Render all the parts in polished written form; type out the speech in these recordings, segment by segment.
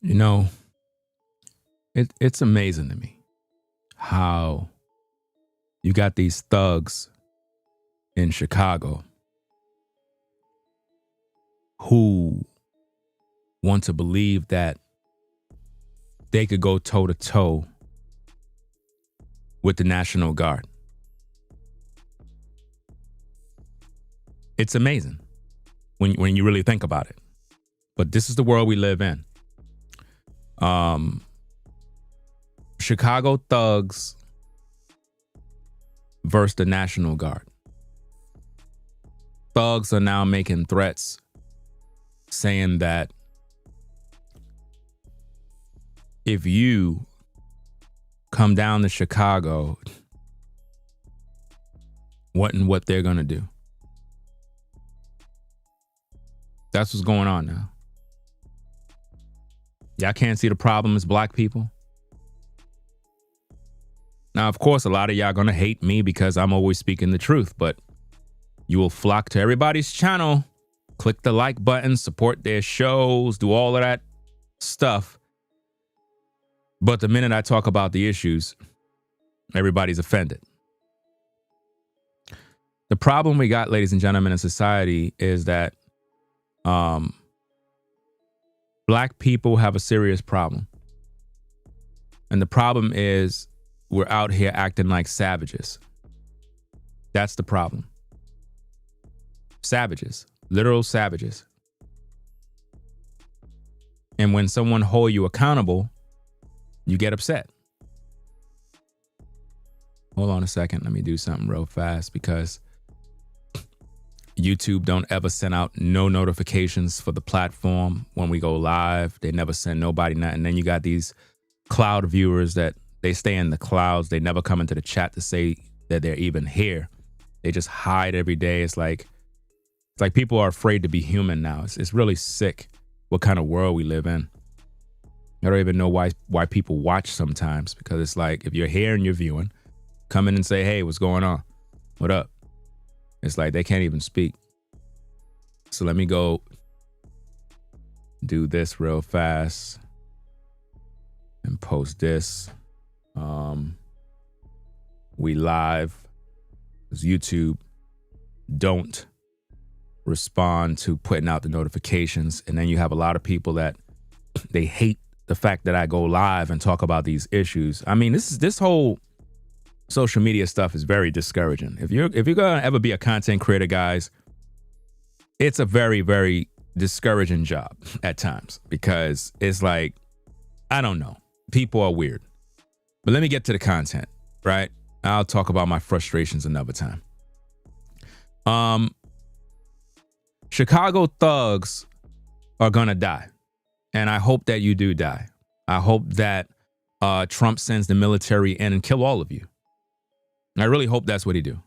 You know, it's amazing to me how you got these thugs in Chicago who want to believe that they could go toe to toe with the National Guard. It's amazing when you really think about it. But this is the world we live in. Chicago thugs versus the National Guard. Thugs are now making threats saying that if you come down to Chicago, what they're going to do. That's what's going on now. Y'all can't see the problem as black people. Now, of course, a lot of y'all going to hate me because I'm always speaking the truth, but you will flock to everybody's channel, click the like button, support their shows, do all of that stuff. But the minute I talk about the issues, everybody's offended. The problem we got, ladies and gentlemen, in society is that black people have a serious problem. And the problem is we're out here acting like savages. That's the problem. Savages, literal savages. And when someone hold you accountable, you get upset. Hold on a second. Let me do something real fast because YouTube don't ever send out no notifications for the platform when we go live. They never send nobody nothing. And then you got these cloud viewers that they stay in the clouds. They never come into the chat to say that they're even here. They just hide every day. It's like people are afraid to be human now. It's really sick what kind of world we live in. I don't even know why people watch sometimes, because it's like, if you're here and you're viewing, come in and say, hey, what's going on? What up? It's like they can't even speak. So let me go do this real fast and post this. We live, because YouTube don't respond to putting out the notifications. And then you have a lot of people that they hate the fact that I go live and talk about these issues. I mean, this whole social media stuff is very discouraging. If you're gonna ever be a content creator, guys, it's a very, very discouraging job at times, because it's like, I don't know, people are weird. But let me get to the content, right? I'll talk about my frustrations another time. Chicago thugs are gonna die. And I hope that you do die. I hope that Trump sends the military in and kill all of you. I really hope that's what he do.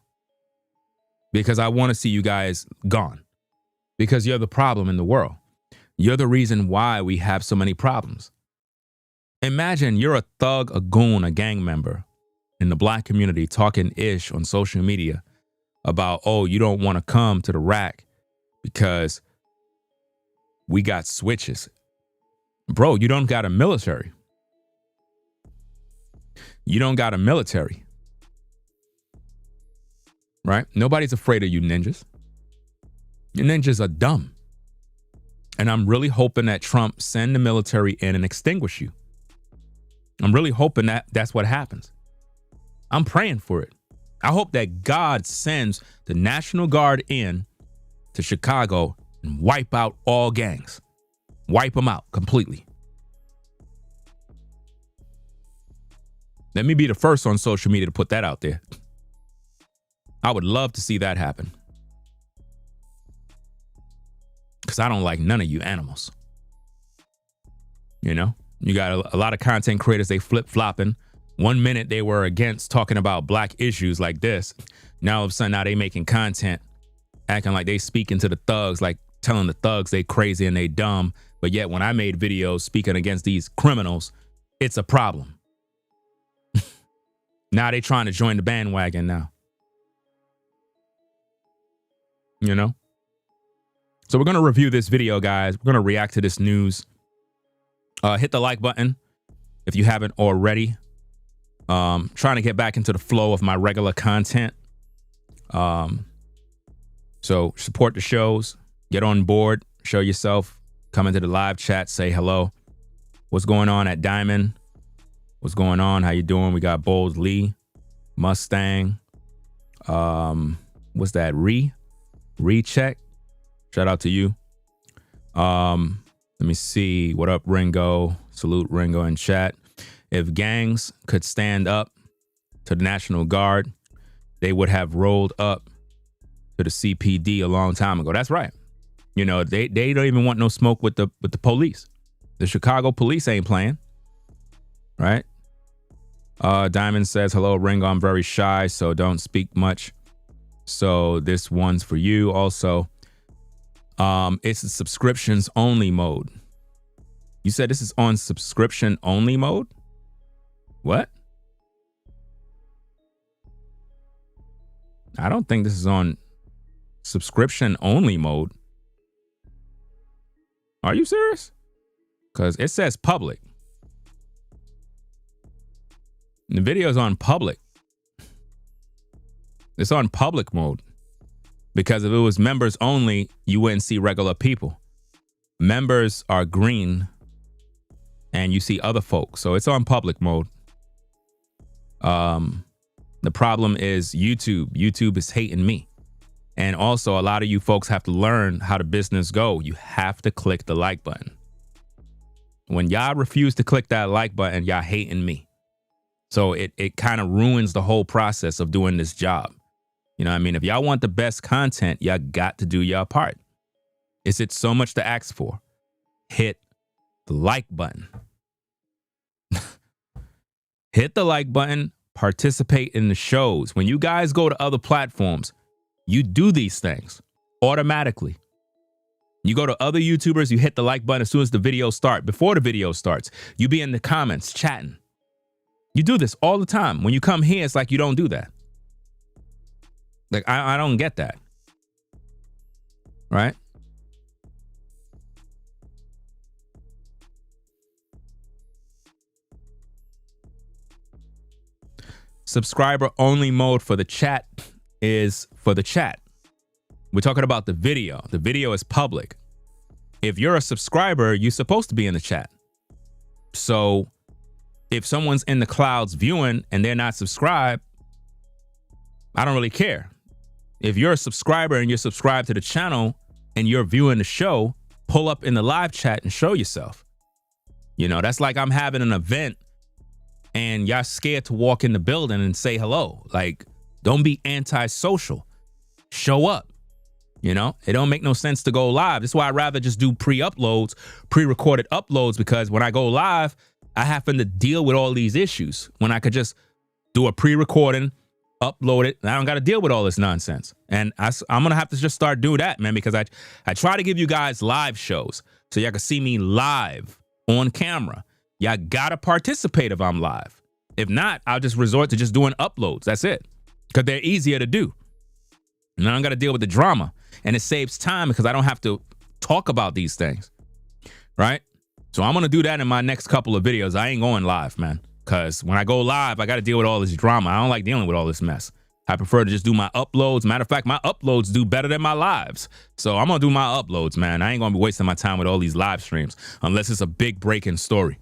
Because I want to see you guys gone. Because you're the problem in the world. You're the reason why we have so many problems. Imagine you're a thug, a goon, a gang member in the black community talking ish on social media about, oh, you don't want to come to the rack because we got switches. Bro, you don't got a military. You don't got a military. Right? Nobody's afraid of you ninjas. You ninjas are dumb. And I'm really hoping that Trump send the military in and extinguish you. I'm really hoping that that's what happens. I'm praying for it. I hope that God sends the National Guard in to Chicago and wipe out all gangs. Wipe them out completely. Let me be the first on social media to put that out there. I would love to see that happen. Because I don't like none of you animals. You know? You got a lot of content creators, they flip-flopping. 1 minute they were against talking about black issues like this. Now all of a sudden now they making content, acting like they speaking to the thugs, like telling the thugs they crazy and they dumb. But yet when I made videos speaking against these criminals, it's a problem. Now they trying to join the bandwagon now. You know? So we're going to review this video, guys. We're going to react to this news. Hit the like button if you haven't already. Trying to get back into the flow of my regular content. So support the shows, get on board, show yourself, come into the live chat, say hello. What's going on at Diamond? What's going on? How you doing? We got Bowles Lee, Mustang. What's that? Recheck. Shout out to you. Let me see. What up, Ringo? Salute Ringo in chat. If gangs could stand up to the National Guard, they would have rolled up to the CPD a long time ago. That's right. You know, they don't even want no smoke with the police. The Chicago police ain't playing. Right? Diamond says, hello, Ringo. I'm very shy, so don't speak much. So this one's for you also. It's a subscriptions only mode. You said this is on subscription only mode? What? I don't think this is on subscription only mode. Are you serious? Because it says public. The video is on public. It's on public mode. Because if it was members only, you wouldn't see regular people. Members are green and you see other folks. So it's on public mode. The problem is YouTube. YouTube is hating me. And also a lot of you folks have to learn how the business go. You have to click the like button. When y'all refuse to click that like button, y'all hating me. So it kind of ruins the whole process of doing this job. You know what I mean? If y'all want the best content, y'all got to do your part. Is it so much to ask for? Hit the like button. Hit the like button. Participate in the shows. When you guys go to other platforms, you do these things automatically. You go to other YouTubers, you hit the like button as soon as the video starts. Before the video starts, you be in the comments chatting. You do this all the time. When you come here, it's like you don't do that. Like, I don't get that. Right? Subscriber only mode for the chat is for the chat. We're talking about the video. The video is public. If you're a subscriber, you're supposed to be in the chat. So if someone's in the clouds viewing and they're not subscribed, I don't really care. If you're a subscriber and you're subscribed to the channel and you're viewing the show, pull up in the live chat and show yourself. You know, that's like I'm having an event and y'all scared to walk in the building and say hello. Like, don't be antisocial. Show up. You know, it don't make no sense to go live. That's why I'd rather just do pre-uploads, pre-recorded uploads, because when I go live, I happen to deal with all these issues when I could just do a pre-recording, upload it, and I don't got to deal with all this nonsense. And I'm going to have to just start doing that, man, because I try to give you guys live shows so y'all can see me live on camera. Y'all got to participate if I'm live. If not, I'll just resort to just doing uploads. That's it. Because they're easier to do. And I don't got to deal with the drama. And it saves time because I don't have to talk about these things. Right? So I'm going to do that in my next couple of videos. I ain't going live, man. Because when I go live, I got to deal with all this drama. I don't like dealing with all this mess. I prefer to just do my uploads. Matter of fact, my uploads do better than my lives. So I'm going to do my uploads, man. I ain't going to be wasting my time with all these live streams unless it's a big breaking story.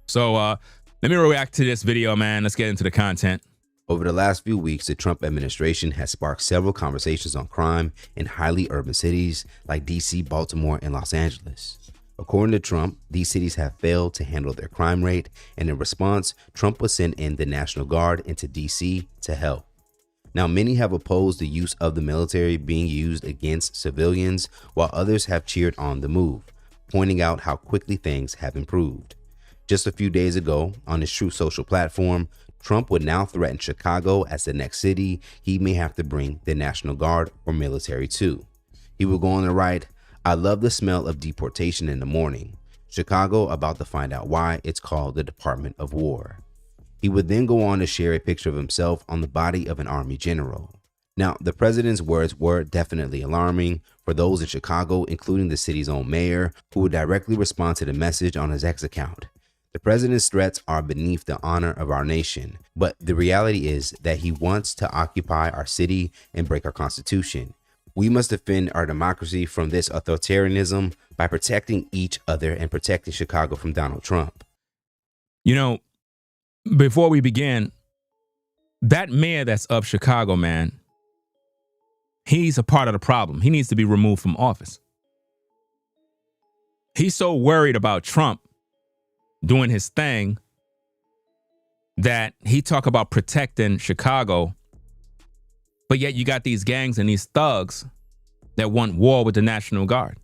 So let me react to this video, man. Let's get into the content. Over the last few weeks, the Trump administration has sparked several conversations on crime in highly urban cities like DC, Baltimore, and Los Angeles. According to Trump, these cities have failed to handle their crime rate, and in response, Trump will send in the National Guard into DC to help. Now, many have opposed the use of the military being used against civilians, while others have cheered on the move, pointing out how quickly things have improved. Just a few days ago, on his Truth Social platform, Trump would now threaten Chicago as the next city he may have to bring the National Guard or military to. He would go on to write, "I love the smell of deportation in the morning. Chicago about to find out why it's called the Department of War." He would then go on to share a picture of himself on the body of an army general. Now, the president's words were definitely alarming for those in Chicago, including the city's own mayor, who would directly respond to the message on his X account. The president's threats are beneath the honor of our nation, but the reality is that he wants to occupy our city and break our constitution. We must defend our democracy from this authoritarianism by protecting each other and protecting Chicago from Donald Trump. You know, before we begin, that mayor that's of Chicago, man, he's a part of the problem. He needs to be removed from office. He's so worried about Trump doing his thing that he talk about protecting Chicago, but yet you got these gangs and these thugs that want war with the National Guard,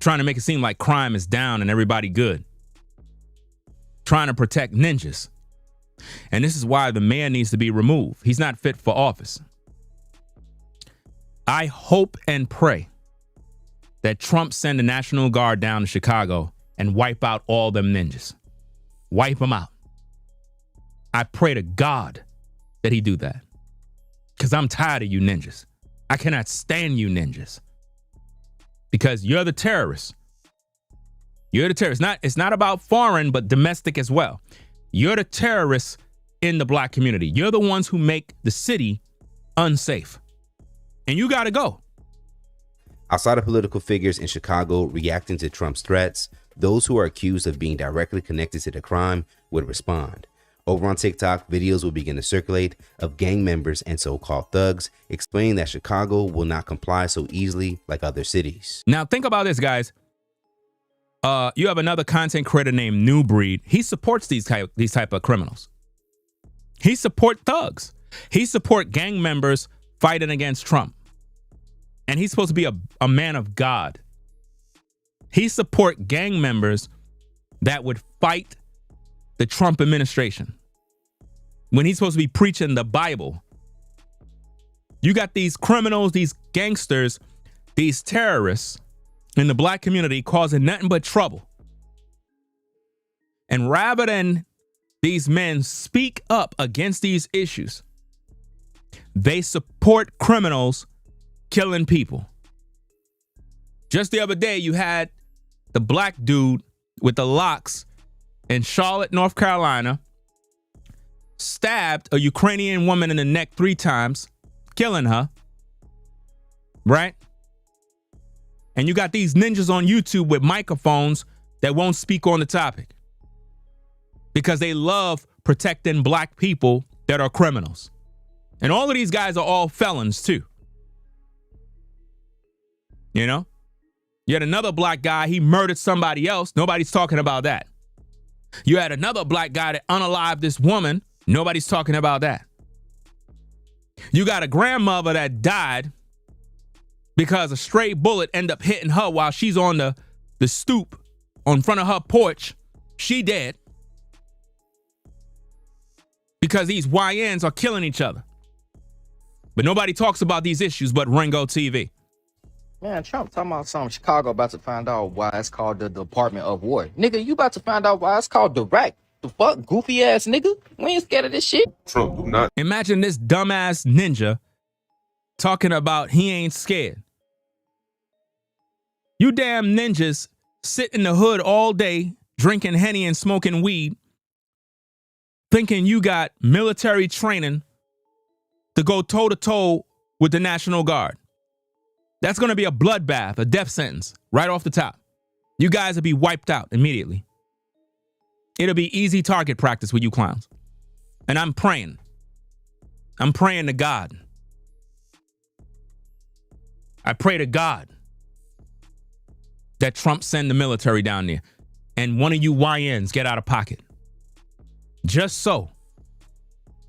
trying to make it seem like crime is down and everybody good, trying to protect ninjas. And this is why the mayor needs to be removed. He's not fit for office. I hope and pray that Trump send the National Guard down to Chicago and wipe out all them ninjas. Wipe them out. I pray to God that he do that. Because I'm tired of you ninjas. I cannot stand you ninjas. Because you're the terrorists. You're the terrorists. It's not about foreign, but domestic as well. You're the terrorists in the black community. You're the ones who make the city unsafe. And you got to go. Outside of political figures in Chicago reacting to Trump's threats, those who are accused of being directly connected to the crime would respond. Over on TikTok, videos will begin to circulate of gang members and so-called thugs explaining that Chicago will not comply so easily like other cities. Now think about this, guys. You have another content creator named New Breed. He supports these type of criminals. He support thugs. He support gang members fighting against Trump. And he's supposed to be a man of God. He support gang members that would fight the Trump administration when he's supposed to be preaching the Bible. You got these criminals, these gangsters, these terrorists in the black community causing nothing but trouble. And rather than these men speak up against these issues, they support criminals killing people. Just the other day, you had the black dude with the locks in Charlotte, North Carolina, stabbed a Ukrainian woman in the neck 3 times, killing her, right? And you got these ninjas on YouTube with microphones that won't speak on the topic because they love protecting black people that are criminals. And all of these guys are all felons too. You know? You had another black guy, he murdered somebody else. Nobody's talking about that. You had another black guy that unalived this woman. Nobody's talking about that. You got a grandmother that died because a stray bullet ended up hitting her while she's on the stoop on front of her porch. She dead because these YNs are killing each other. But nobody talks about these issues but Ringo TV. Man, Trump talking about something. Chicago about to find out why it's called the Department of War. Nigga, you about to find out why it's called Direct. The fuck, goofy ass nigga? We ain't scared of this shit. Trump do not. Imagine this dumbass ninja talking about he ain't scared. You damn ninjas sit in the hood all day, drinking Henny and smoking weed, thinking you got military training to go toe-to-toe with the National Guard. That's going to be a bloodbath, a death sentence, right off the top. You guys will be wiped out immediately. It'll be easy target practice with you clowns. And I'm praying. I'm praying to God. I pray to God that Trump send the military down there and one of you YNs get out of pocket. Just so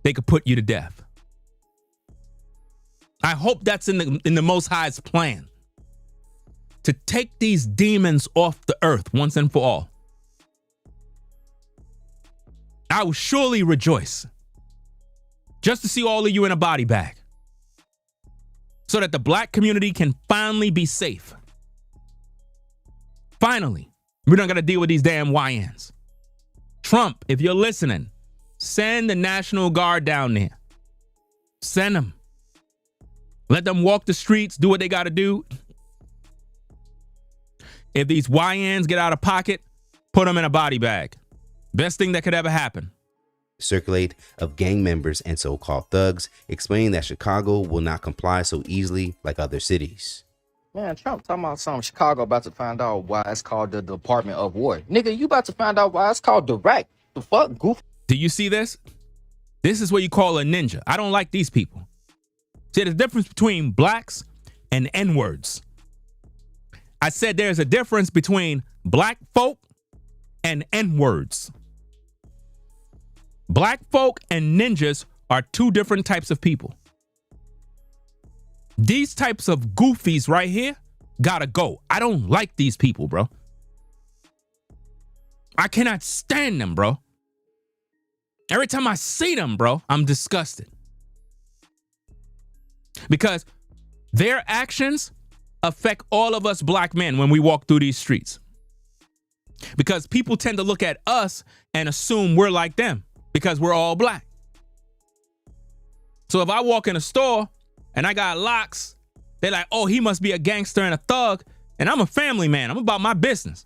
they could put you to death. I hope that's in the Most High's plan to take these demons off the earth once and for all. I will surely rejoice just to see all of you in a body bag so that the black community can finally be safe. Finally, we're not going to deal with these damn YNs. Trump, if you're listening, send the National Guard down there. Send them. Let them walk the streets, do what they got to do. If these YNs get out of pocket, put them in a body bag. Best thing that could ever happen. Circulate of gang members and so-called thugs, explaining that Chicago will not comply so easily like other cities. Man, Trump talking about something. Chicago about to find out why it's called the Department of War. Nigga, you about to find out why it's called direct. The fuck, goof. Do you see this? This is what you call a ninja. I don't like these people. See, there's a difference between blacks and N-words. I said there's a difference between black folk and N-words. Black folk and ninjas are two different types of people. These types of goofies right here gotta go. I don't like these people, bro. I cannot stand them, bro. Every time I see them, bro, I'm disgusted. Because their actions affect all of us black men when we walk through these streets. Because people tend to look at us and assume we're like them because we're all black. So if I walk in a store and I got locks, they're like, oh, he must be a gangster and a thug. And I'm a family man. I'm about my business.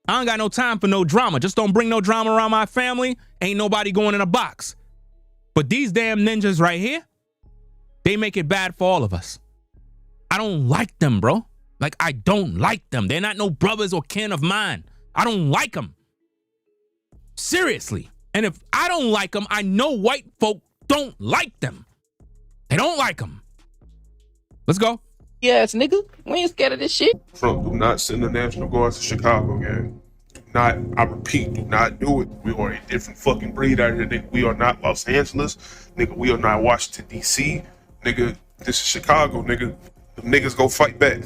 I don't got no time for no drama. Just don't bring no drama around my family. Ain't nobody going in a box. But these damn ninjas right here, they make it bad for all of us. I don't like them, bro. Like, I don't like them. They're not no brothers or kin of mine. I don't like them. Seriously. And if I don't like them, I know white folk don't like them. They don't like them. Let's go. Yes, nigga. We ain't scared of this shit. Trump, do not send the National Guard to Chicago, gang. Do not, I repeat, do not do it. We are a different fucking breed out here, nigga. We are not Los Angeles. Nigga, we are not Washington, D.C. Nigga, this is Chicago, nigga. Them niggas go fight back.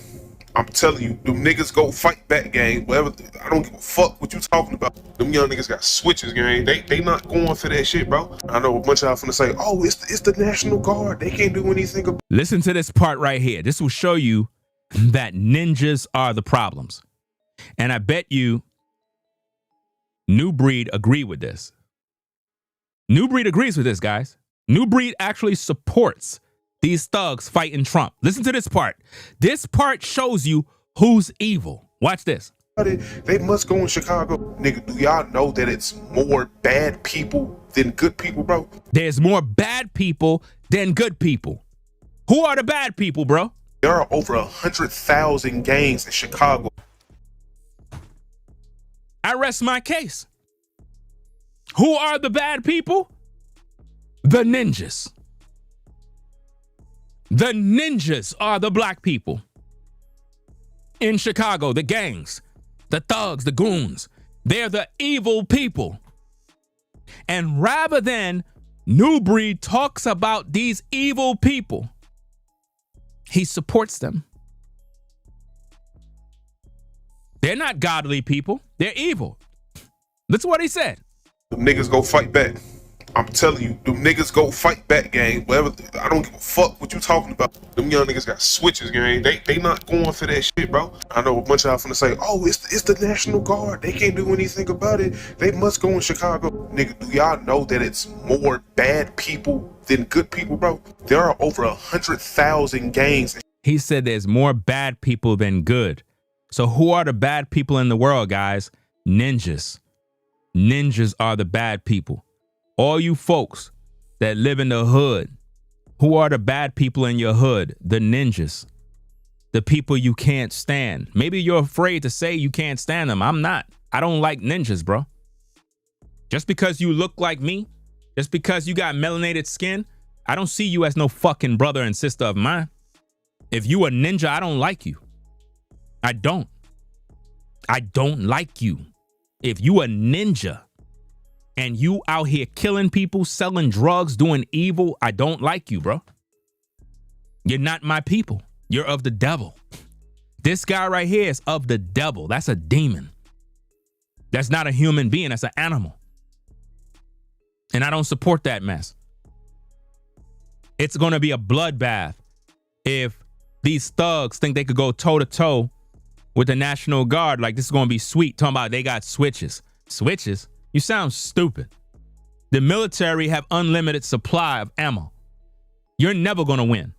I'm telling you, them niggas go fight back, gang. Whatever, I don't give a fuck what you talking about. Them young niggas got switches, gang. They not going for that shit, bro. I know a bunch of y'all finna say, oh, it's the National Guard. They can't do anything about. Listen to this part right here. This will show you that ninjas are the problems. And I bet you New Breed agree with this. New Breed agrees with this, guys. New Breed actually supports these thugs fighting Trump. Listen to this part. This part shows you who's evil. Watch this. They must go in Chicago. Nigga, do y'all know that it's more bad people than good people, bro? There's more bad people than good people. Who are the bad people, bro? There are over 100,000 gangs in Chicago. I rest my case. Who are the bad people? The ninjas. The ninjas are the black people. In Chicago, the gangs, the thugs, the goons, they're the evil people. And rather than New Breed talks about these evil people, he supports them. They're not godly people. They're evil. That's what he said. Them niggas go fight back. I'm telling you, them niggas go fight back, gang. Whatever, I don't give a fuck what you talking about. Them young niggas got switches, gang. They not going for that shit, bro. I know a bunch of y'all finna say, oh, it's the National Guard. They can't do anything about it. They must go in Chicago. Nigga, do y'all know that it's more bad people than good people, bro? There are over 100,000 gangs. He said there's more bad people than good. So who are the bad people in the world, guys? Ninjas. Ninjas are the bad people. All you folks that live in the hood, who are the bad people in your hood? The ninjas. The people you can't stand. Maybe you're afraid to say you can't stand them. I'm not. I don't like ninjas, bro. Just because you look like me, just because you got melanated skin, I don't see you as no fucking brother and sister of mine. If you a ninja, I don't like you. I don't. I don't like you. If you a ninja and you out here killing people, selling drugs, doing evil, I don't like you, bro. You're not my people. You're of the devil. This guy right here is of the devil. That's a demon. That's not a human being. That's an animal. And I don't support that mess. It's going to be a bloodbath if these thugs think they could go toe-to-toe with the National Guard. Like, this is going to be sweet. Talking about they got switches. Switches? You sound stupid. The military have unlimited supply of ammo. You're never going to win.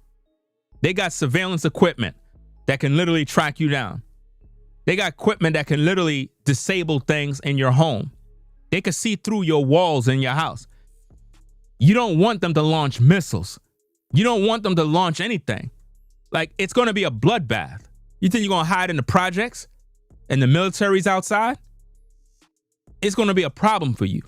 They got surveillance equipment that can literally track you down. They got equipment that can literally disable things in your home. They can see through your walls in your house. You don't want them to launch missiles. You don't want them to launch anything. Like, it's going to be a bloodbath. You think you're going to hide in the projects and the military's outside? It's going to be a problem for you.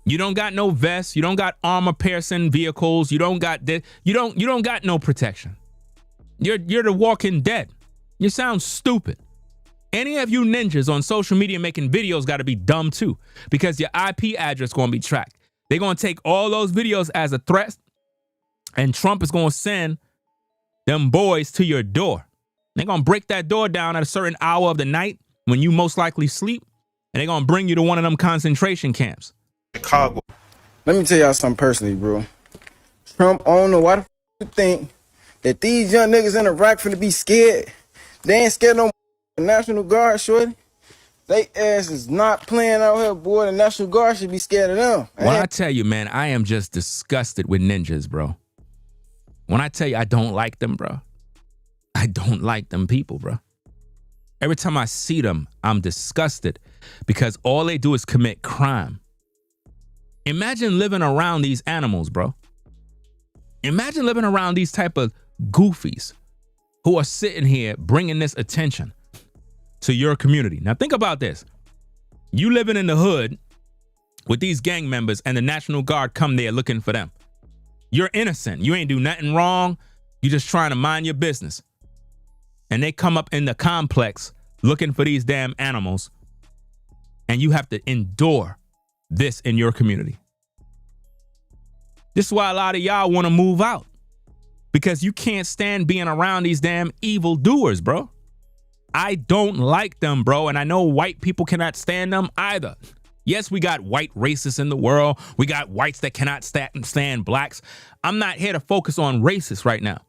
You don't got no vests. You don't got armor piercing vehicles. You don't got this. You don't got no protection. You're the walking dead. You sound stupid. Any of you ninjas on social media making videos got to be dumb too, because your IP address going to be tracked. They're going to take all those videos as a threat, and Trump is going to send them boys to your door. They're going to break that door down at a certain hour of the night when you most likely sleep, and they're going to bring you to one of them concentration camps. Chicago. Let me tell y'all something personally, bro. Trump, I don't know why the you think that these young niggas in Iraq finna be scared. They ain't scared no National Guard, shorty. They ass is not playing out here, boy. The National Guard should be scared of them. When I tell you, man, I am just disgusted with ninjas, bro. When I tell you I don't like them, bro. I don't like them people, bro. Every time I see them, I'm disgusted because all they do is commit crime. Imagine living around these animals, bro. Imagine living around these type of goofies who are sitting here bringing this attention to your community. Now think about this. You living in the hood with these gang members and the National Guard come there looking for them. You're innocent. You ain't do nothing wrong. You just trying to mind your business. And they come up in the complex looking for these damn animals. And you have to endure this in your community. This is why a lot of y'all want to move out. Because you can't stand being around these damn evil doers, bro. I don't like them, bro. And I know white people cannot stand them either. Yes, we got white racists in the world. We got whites that cannot stand blacks. I'm not here to focus on racists right now.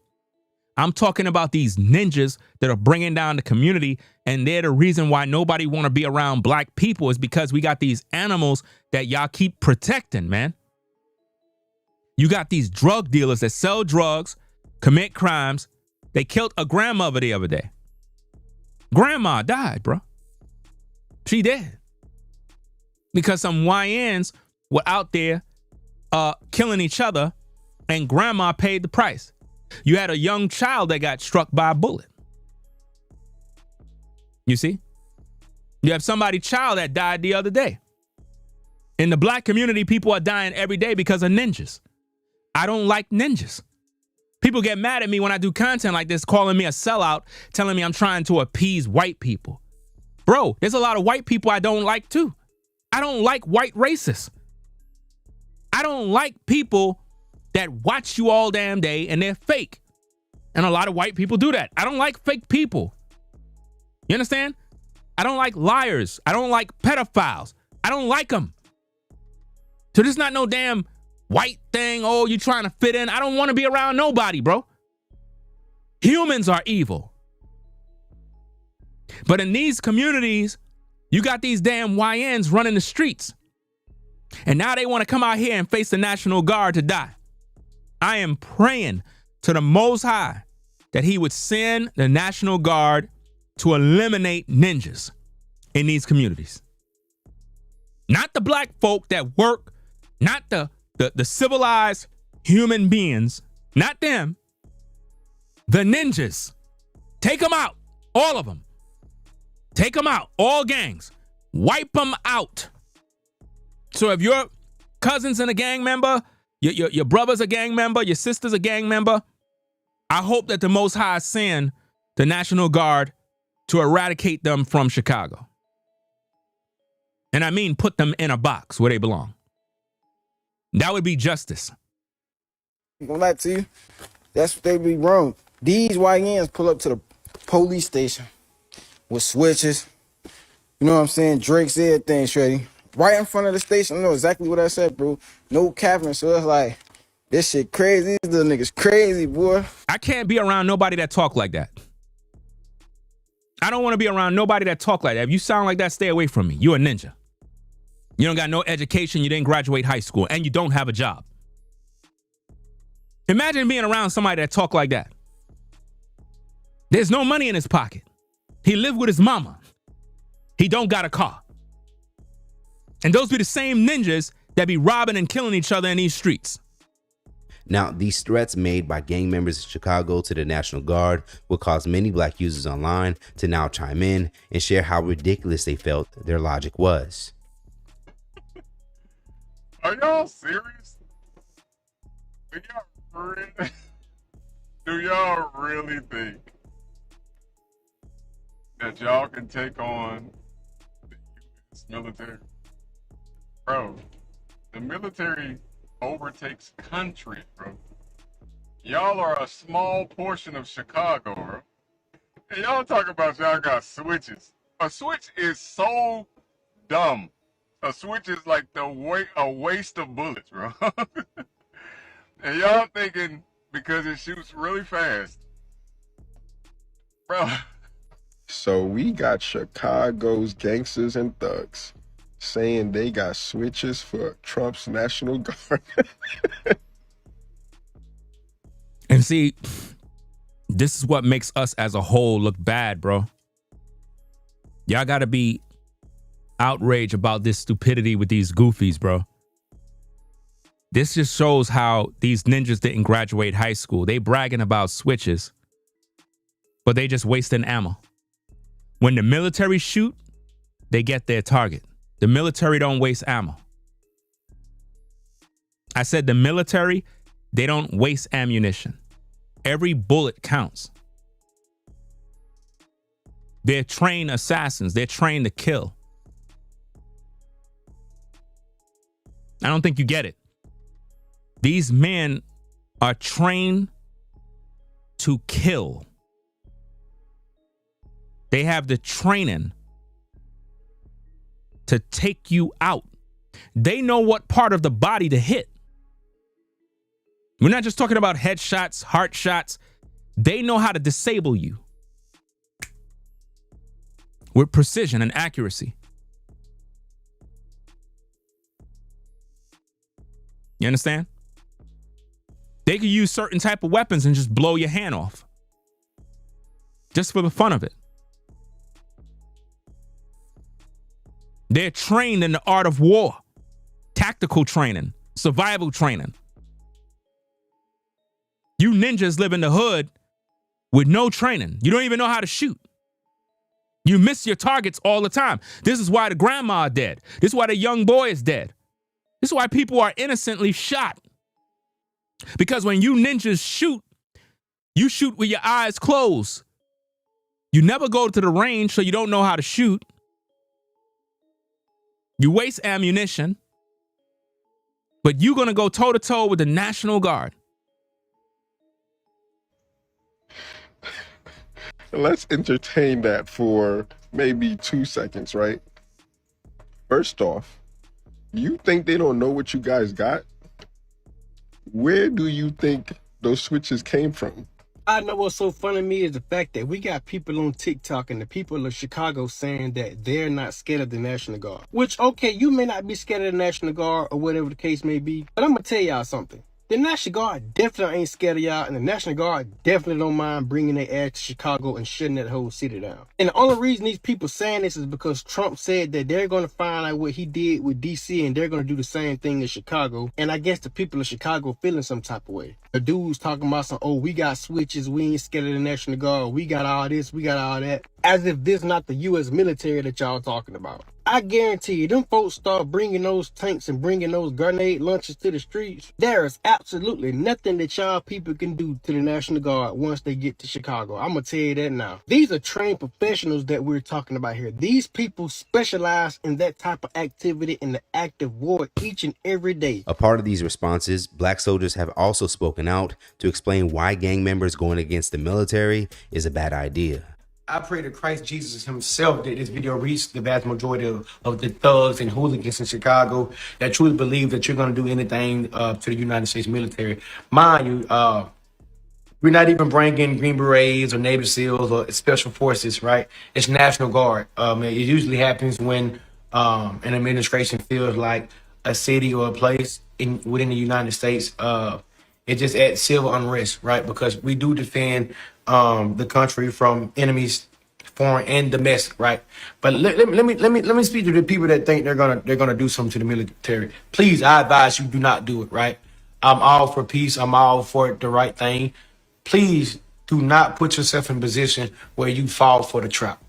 I'm talking about these ninjas that are bringing down the community, and they're the reason why nobody want to be around black people is because we got these animals that y'all keep protecting, man. You got these drug dealers that sell drugs, commit crimes. They killed a grandmother the other day. Grandma died, bro. She dead. Because some YNs were out there killing each other, and grandma paid the price. You had a young child that got struck by a bullet. You see? You have somebody's child that died the other day. In the black community, people are dying every day because of ninjas. I don't like ninjas. People get mad at me when I do content like this, calling me a sellout, telling me I'm trying to appease white people. Bro, there's a lot of white people I don't like too. I don't like white racists. I don't like people that watch you all damn day and they're fake. And a lot of white people do that. I don't like fake people. You understand? I don't like liars. I don't like pedophiles. I don't like them. So there's not no damn white thing. Oh, you trying to fit in. I don't want to be around nobody, bro. Humans are evil. But in these communities, you got these damn YNs running the streets. And now they want to come out here and face the National Guard to die. I am praying to the Most High that he would send the National Guard to eliminate ninjas in these communities. Not the black folk that work, not the civilized human beings, not them. The ninjas. Take them out. All of them. Take them out. All gangs. Wipe them out. So if your cousin's a gang member, your brother's a gang member, your sister's a gang member, I hope that the Most High send the National Guard to eradicate them from Chicago. And I mean put them in a box where they belong. That would be justice. I'm gonna lie to you. That's what they be wrong. These YNs pull up to the police station with switches. You know what I'm saying? Drakes, everything, shreddy. Right in front of the station. I know exactly what I said, bro. No capping. So it's like, this shit crazy. These little niggas crazy, boy. I can't be around nobody that talk like that. I don't want to be around nobody that talk like that. If you sound like that, stay away from me. You're a ninja. You don't got no education. You didn't graduate high school. And you don't have a job. Imagine being around somebody that talk like that. There's no money in his pocket. He lived with his mama. He don't got a car. And those be the same ninjas that be robbing and killing each other in these streets. Now, these threats made by gang members in Chicago to the National Guard will cause many black users online to now chime in and share how ridiculous they felt their logic was. Are y'all serious? Do y'all really think that y'all can take on the U.S. military? Bro, the military overtakes country, bro. Y'all are a small portion of Chicago, bro. And y'all talk about y'all got switches. A switch is so dumb. A switch is like a waste of bullets, bro. And y'all thinking because it shoots really fast, bro. So we got Chicago's gangsters and thugs saying they got switches for Trump's National Guard. And see, this is what makes us as a whole look bad, bro. Y'all got to be outraged about this stupidity with these goofies, bro. This just shows how these ninjas didn't graduate high school. They bragging about switches, but they just wasting ammo. When the military shoot, they get their target. The military don't waste ammo. I said the military, they don't waste ammunition. Every bullet counts. They're trained assassins. They're trained to kill. I don't think you get it. These men are trained to kill. They have the training to take you out. They know what part of the body to hit. We're not just talking about headshots, heart shots. They know how to disable you with precision and accuracy. You understand? They could use certain type of weapons and just blow your hand off. Just for the fun of it. They're trained in the art of war, tactical training, survival training. You ninjas live in the hood with no training. You don't even know how to shoot. You miss your targets all the time. This is why the grandma is dead. This is why the young boy is dead. This is why people are innocently shot. Because when you ninjas shoot, you shoot with your eyes closed. You never go to the range, so you don't know how to shoot. You waste ammunition, but you're going to go toe-to-toe with the National Guard. Let's entertain that for maybe 2 seconds, right? First off, you think they don't know what you guys got? Where do you think those switches came from? I know what's so funny to me is the fact that we got people on TikTok and the people of Chicago saying that they're not scared of the National Guard. Which, okay, you may not be scared of the National Guard or whatever the case may be, but I'm going to tell y'all something. The National Guard definitely ain't scared of y'all, and the National Guard definitely don't mind bringing their ass to Chicago and shutting that whole city down. And the only reason these people saying this is because Trump said that they're going to find out what he did with D.C. and they're going to do the same thing in Chicago. And I guess the people of Chicago feeling some type of way. The dude's talking about some, oh, we got switches, we ain't scared of the National Guard, we got all this, we got all that. As if this not the U.S. military that y'all talking about. I guarantee you, them folks start bringing those tanks and bringing those grenade launchers to the streets. There is absolutely nothing that y'all people can do to the National Guard once they get to Chicago. I'm going to tell you that now. These are trained professionals that we're talking about here. These people specialize in that type of activity in the active war each and every day. A part of these responses, black soldiers have also spoken out to explain why gang members going against the military is a bad idea. I pray to Christ Jesus himself that this video reach the vast majority of the thugs and hooligans in Chicago that truly believe that you're going to do anything to the United States military. Mind you, we're not even bringing Green Berets or Navy SEALs or Special Forces, right? It's National Guard. It usually happens when an administration feels like a city or a place within the United States It just adds civil unrest, right? Because we do defend the country from enemies, foreign and domestic, right? But let me speak to the people that think they're gonna do something to the military. Please, I advise you do not do it, right? I'm all for peace. I'm all for the right thing. Please do not put yourself in a position where you fall for the trap.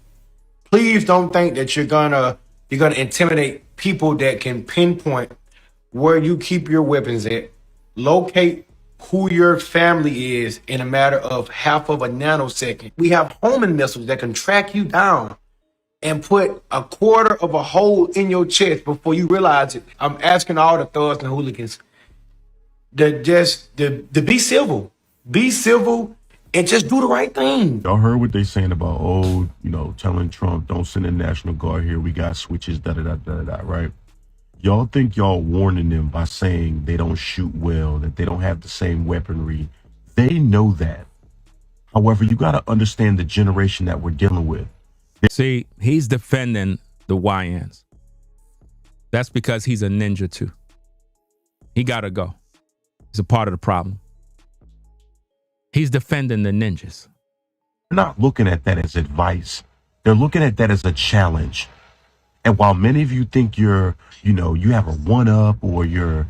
Please don't think that you're gonna intimidate people that can pinpoint where you keep your weapons at, locate who your family is in a matter of half of a nanosecond. We have homing missiles that can track you down and put a quarter of a hole in your chest before you realize it. I'm asking all the thugs and hooligans to be civil. Be civil and just do the right thing. Y'all heard what they saying about, oh, telling Trump, don't send a National Guard here. We got switches, da-da-da-da-da, right? Y'all think y'all warning them by saying they don't shoot well, that they don't have the same weaponry. They know that. However, you got to understand the generation that we're dealing with. See, he's defending the YNs. That's because he's a ninja too. He got to go. He's a part of the problem. He's defending the ninjas. They're not looking at that as advice. They're looking at that as a challenge. And while many of you think you have a one-up or you're,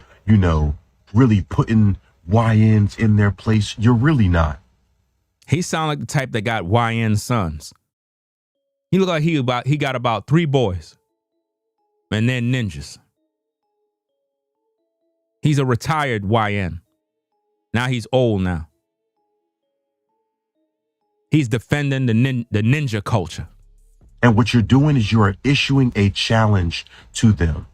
really putting YNs in their place, you're really not. He sound like the type that got YN sons. He look like he got about 3 boys. And then ninjas. He's a retired YN. Now he's old now. He's defending the ninja culture. And what you're doing is you're issuing a challenge to them.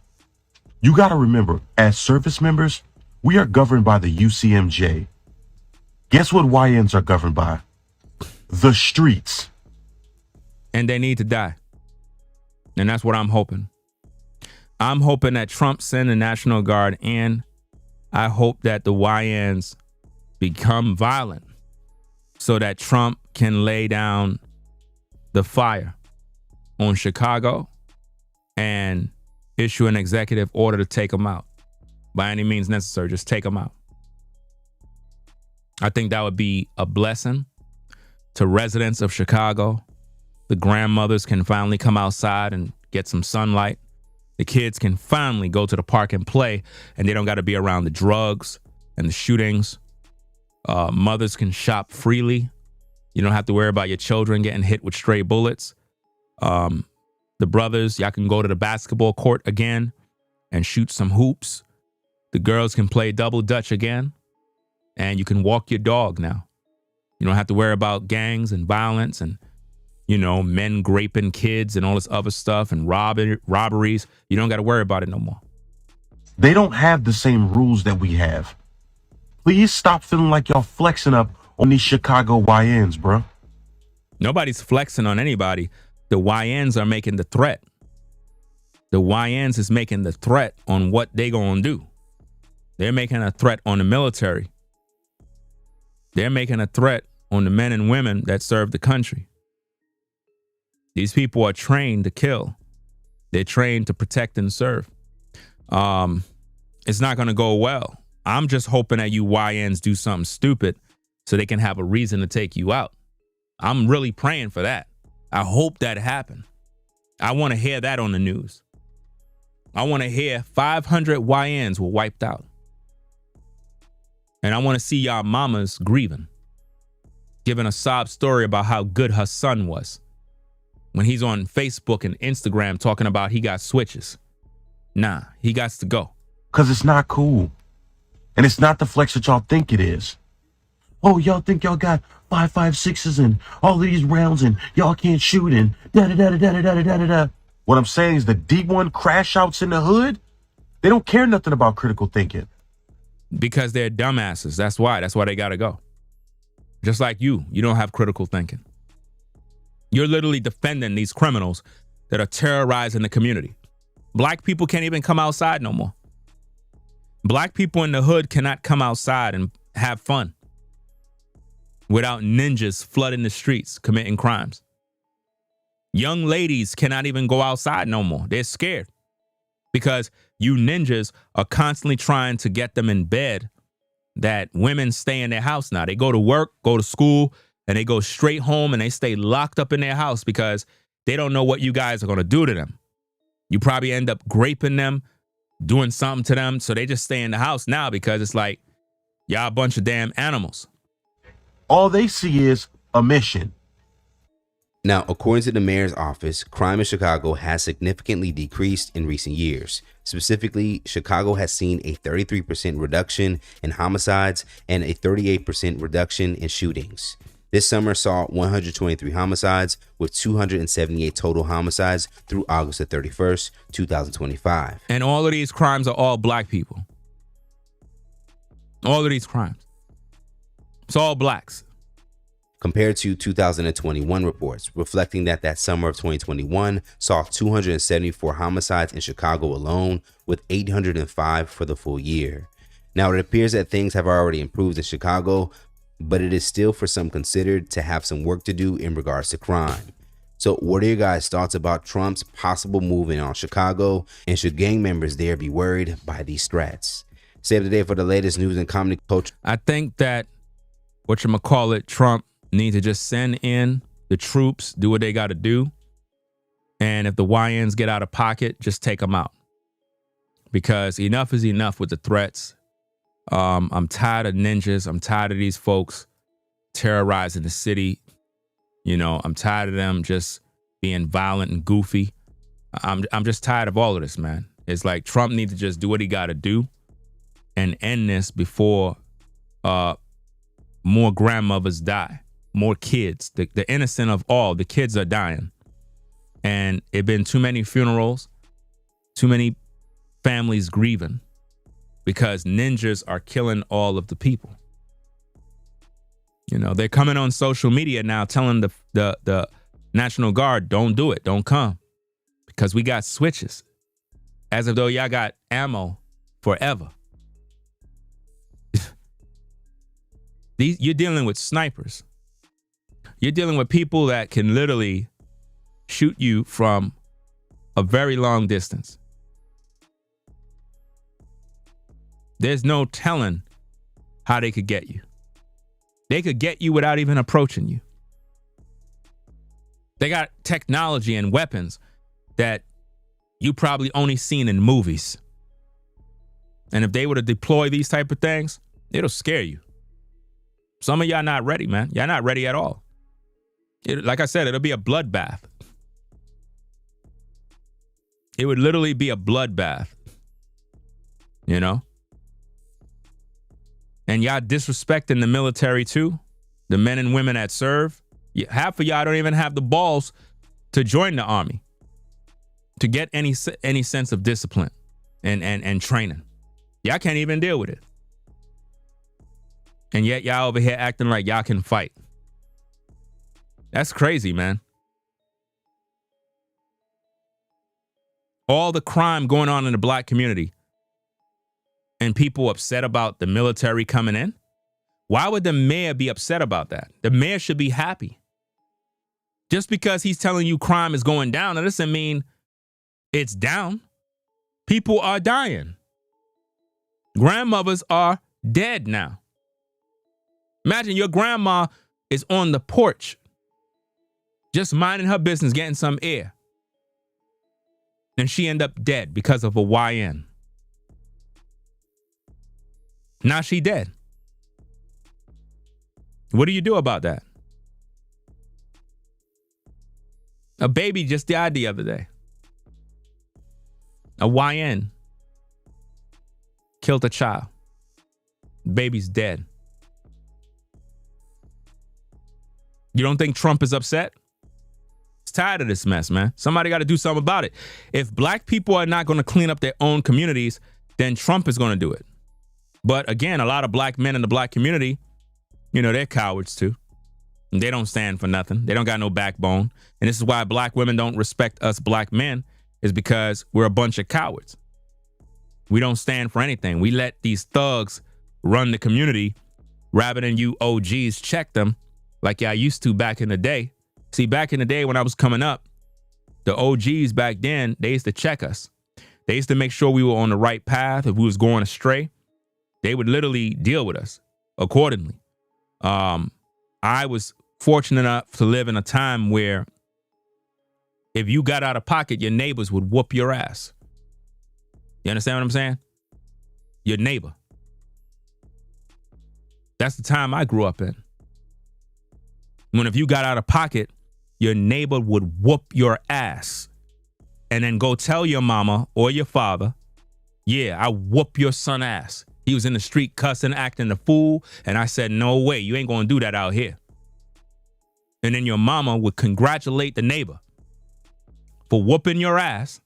You got to remember, as service members, we are governed by the UCMJ. Guess what YNs are governed by? The streets. And they need to die. And that's what I'm hoping. I'm hoping that Trump send the National Guard in. I hope that the YNs become violent so that Trump can lay down the fire on Chicago and issue an executive order to take them out by any means necessary. Just take them out. I think that would be a blessing to residents of Chicago. The grandmothers can finally come outside and get some sunlight. The kids can finally go to the park and play, and they don't got to be around the drugs and the shootings. Mothers can shop freely. You don't have to worry about your children getting hit with stray bullets. The brothers, y'all can go to the basketball court again and shoot some hoops. The girls can play double dutch again, and you can walk your dog now. You don't have to worry about gangs and violence and, men raping kids and all this other stuff and robberies. You don't got to worry about it no more. They don't have the same rules that we have. Please stop feeling like y'all flexing up on these Chicago YNs, bro. Nobody's flexing on anybody. The YNs are making the threat. The YNs is making the threat on what they gonna do. They're making a threat on the military. They're making a threat on the men and women that serve the country. These people are trained to kill. They're trained to protect and serve. It's not gonna go well. I'm just hoping that you YNs do something stupid so they can have a reason to take you out. I'm really praying for that. I hope that happened. I want to hear that on the news. I want to hear 500 YNs were wiped out. And I want to see y'all mamas grieving, giving a sob story about how good her son was when he's on Facebook and Instagram talking about he got switches. Nah, he got to go. Because it's not cool. And it's not the flex that y'all think it is. Oh, y'all think y'all got 5.56s and all of these rounds and y'all can't shoot and da-da-da-da-da-da-da-da-da. What I'm saying is the D1 crash outs in the hood, they don't care nothing about critical thinking. Because they're dumbasses. That's why they got to go. Just like you don't have critical thinking. You're literally defending these criminals that are terrorizing the community. Black people can't even come outside no more. Black people in the hood cannot come outside and have fun without ninjas flooding the streets committing crimes. Young ladies cannot even go outside no more. They're scared because you ninjas are constantly trying to get them in bed that women stay in their house now. They go to work, go to school, and they go straight home and they stay locked up in their house because they don't know what you guys are going to do to them. You probably end up raping them, doing something to them. So they just stay in the house now because it's like, y'all a bunch of damn animals. All they see is a mission. Now, according to the mayor's office, crime in Chicago has significantly decreased in recent years. Specifically, Chicago has seen a 33% reduction in homicides and a 38% reduction in shootings. This summer saw 123 homicides with 278 total homicides through August the 31st, 2025. And all of these crimes are all black people. All of these crimes. It's all blacks. Compared to 2021 reports, reflecting that summer of 2021 saw 274 homicides in Chicago alone, with 805 for the full year. Now, it appears that things have already improved in Chicago, but it is still for some considered to have some work to do in regards to crime. So what are your guys' thoughts about Trump's possible move in on Chicago, and should gang members there be worried by these threats? Stay up to date for the latest news and comedy culture. I think that Trump need to just send in the troops, do what they got to do. And if the YNs get out of pocket, just take them out. Because enough is enough with the threats. I'm tired of ninjas. I'm tired of these folks terrorizing the city. You know, I'm tired of them just being violent and goofy. I'm just tired of all of this, man. It's like Trump needs to just do what he got to do and end this before more grandmothers die. More kids, the innocent of all, the kids are dying. And it been too many funerals, too many families grieving because ninjas are killing all of the people. You know, they're coming on social media now telling the National Guard, don't do it, don't come. Because we got switches. As if though y'all got ammo forever. You're dealing with snipers. You're dealing with people that can literally shoot you from a very long distance. There's no telling how they could get you. They could get you without even approaching you. They got technology and weapons that you probably only seen in movies. And if they were to deploy these type of things, it'll scare you. Some of y'all not ready, man. Y'all not ready at all. Like I said, it'll be a bloodbath. It would literally be a bloodbath. You know? And y'all disrespecting the military too. The men and women that serve. Half of y'all don't even have the balls to join the army. To get any sense of discipline and training. Y'all can't even deal with it. And yet y'all over here acting like y'all can fight. That's crazy, man. All the crime going on in the black community and people upset about the military coming in. Why would the mayor be upset about that? The mayor should be happy. Just because he's telling you crime is going down, that doesn't mean it's down. People are dying. Grandmothers are dead now. Imagine your grandma is on the porch just minding her business, getting some air. And she end up dead because of a YN. Now she dead. What do you do about that? A baby just died the other day. A YN killed a child. Baby's dead. You don't think Trump is upset? He's tired of this mess, man. Somebody got to do something about it. If black people are not going to clean up their own communities, then Trump is going to do it. But again, a lot of black men in the black community, you know, they're cowards too. And they don't stand for nothing. They don't got no backbone. And this is why black women don't respect us black men, is because we're a bunch of cowards. We don't stand for anything. We let these thugs run the community rather than you OGs check them like y'all used to back in the day. See, back in the day when I was coming up, the OGs back then, they used to check us. They used to make sure we were on the right path. If we was going astray, They would literally deal with us accordingly. I was fortunate enough to live in a time where if you got out of pocket, your neighbors would whoop your ass. You understand what I'm saying? Your neighbor. That's the time I grew up in. When if you got out of pocket, your neighbor would whoop your ass and then go tell your mama or your father, yeah, I whoop your son ass. He was in the street cussing, acting a fool. And I said, no way, you ain't going to do that out here. And then your mama would congratulate the neighbor for whooping your ass.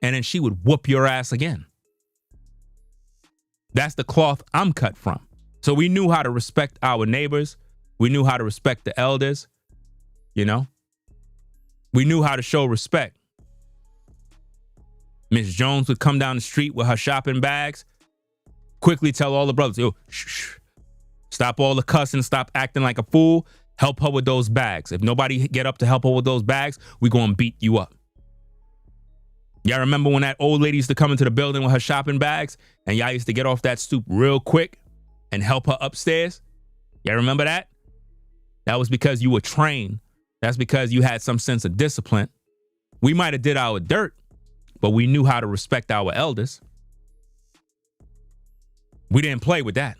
And then she would whoop your ass again. That's the cloth I'm cut from. So we knew how to respect our neighbors. We knew how to respect the elders. You know, we knew how to show respect. Miss Jones would come down the street with her shopping bags, quickly tell all the brothers, yo, shh, stop all the cussing, stop acting like a fool, help her with those bags. If nobody get up to help her with those bags, we gonna beat you up. Y'all remember when that old lady used to come into the building with her shopping bags and y'all used to get off that stoop real quick and help her upstairs? Y'all remember that? That was because you were trained. That's because you had some sense of discipline. We might have did our dirt, but we knew how to respect our elders. We didn't play with that.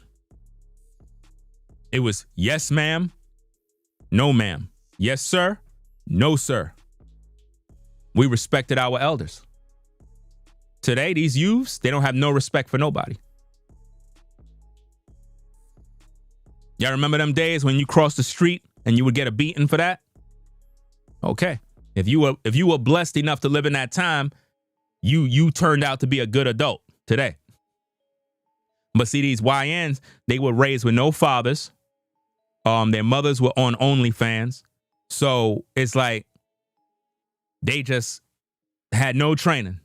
It was yes, ma'am, no, ma'am. Yes, sir, no, sir. We respected our elders. Today, these youths, they don't have no respect for nobody. Y'all remember them days when you crossed the street and you would get a beating for that? Okay. If you were blessed enough to live in that time, you turned out to be a good adult today. But see, these YNs, they were raised with no fathers. Their mothers were on OnlyFans. So it's like they just had no training.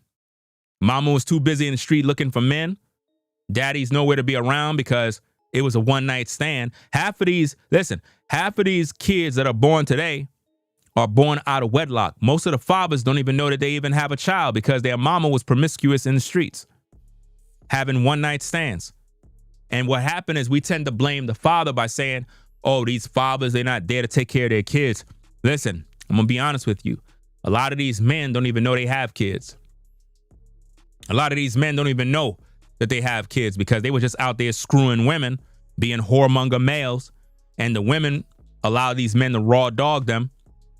Mama was too busy in the street looking for men. Daddy's nowhere to be around because it was a one-night stand. Half of these kids that are born today are born out of wedlock. Most of the fathers don't even know that they even have a child because their mama was promiscuous in the streets, having one-night stands. And what happened is we tend to blame the father by saying, oh, these fathers, they're not there to take care of their kids. Listen, I'm going to be honest with you. A lot of these men don't even know they have kids. A lot of these men don't even know that they have kids because they were just out there screwing women, being whoremonger males, and the women allow these men to raw dog them.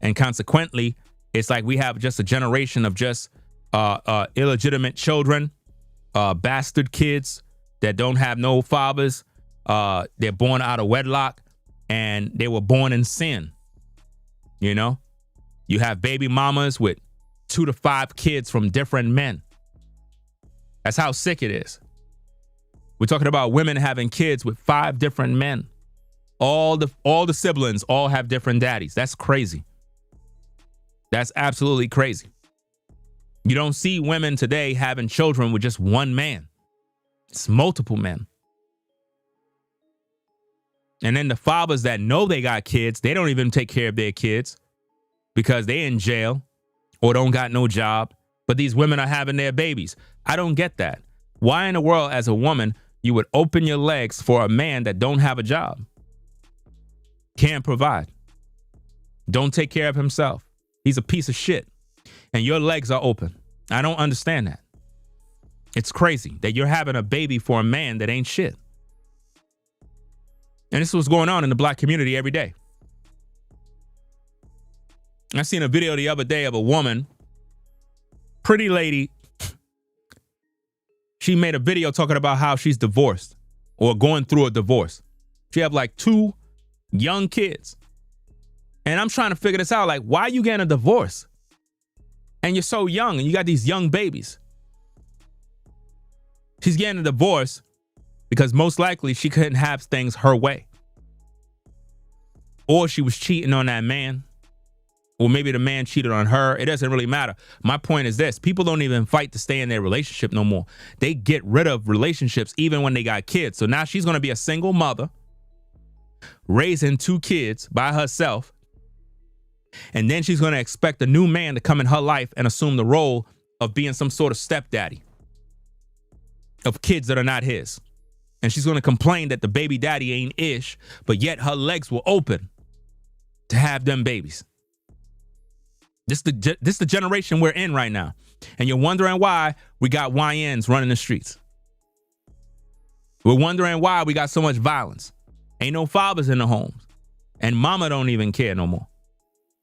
And consequently, it's like we have just a generation of just illegitimate children, bastard kids that don't have no fathers. They're born out of wedlock and they were born in sin. You know, you have baby mamas with 2 to 5 kids from different men. That's how sick it is. We're talking about women having kids with 5 different men. All the siblings all have different daddies. That's crazy. That's absolutely crazy. You don't see women today having children with just one man. It's multiple men. And then the fathers that know they got kids, they don't even take care of their kids because they in jail or don't got no job. But these women are having their babies. I don't get that. Why in the world, as a woman, you would open your legs for a man that don't have a job, can't provide, don't take care of himself? He's a piece of shit. And your legs are open. I don't understand that. It's crazy that you're having a baby for a man that ain't shit. And this is what's going on in the black community every day. I seen a video the other day of a woman, pretty lady. She made a video talking about how she's divorced or going through a divorce. She have like 2 young kids. And I'm trying to figure this out. Like, why are you getting a divorce? And you're so young and you got these young babies. She's getting a divorce because most likely she couldn't have things her way. Or she was cheating on that man. Or maybe the man cheated on her. It doesn't really matter. My point is this. People don't even fight to stay in their relationship no more. They get rid of relationships even when they got kids. So now she's going to be a single mother, raising 2 kids by herself. And then she's going to expect a new man to come in her life and assume the role of being some sort of stepdaddy of kids that are not his. And she's going to complain that the baby daddy ain't ish, but yet her legs were open to have them babies. This the generation we're in right now. And you're wondering why we got YNs running the streets. We're wondering why we got so much violence. Ain't no fathers in the homes. And mama don't even care no more.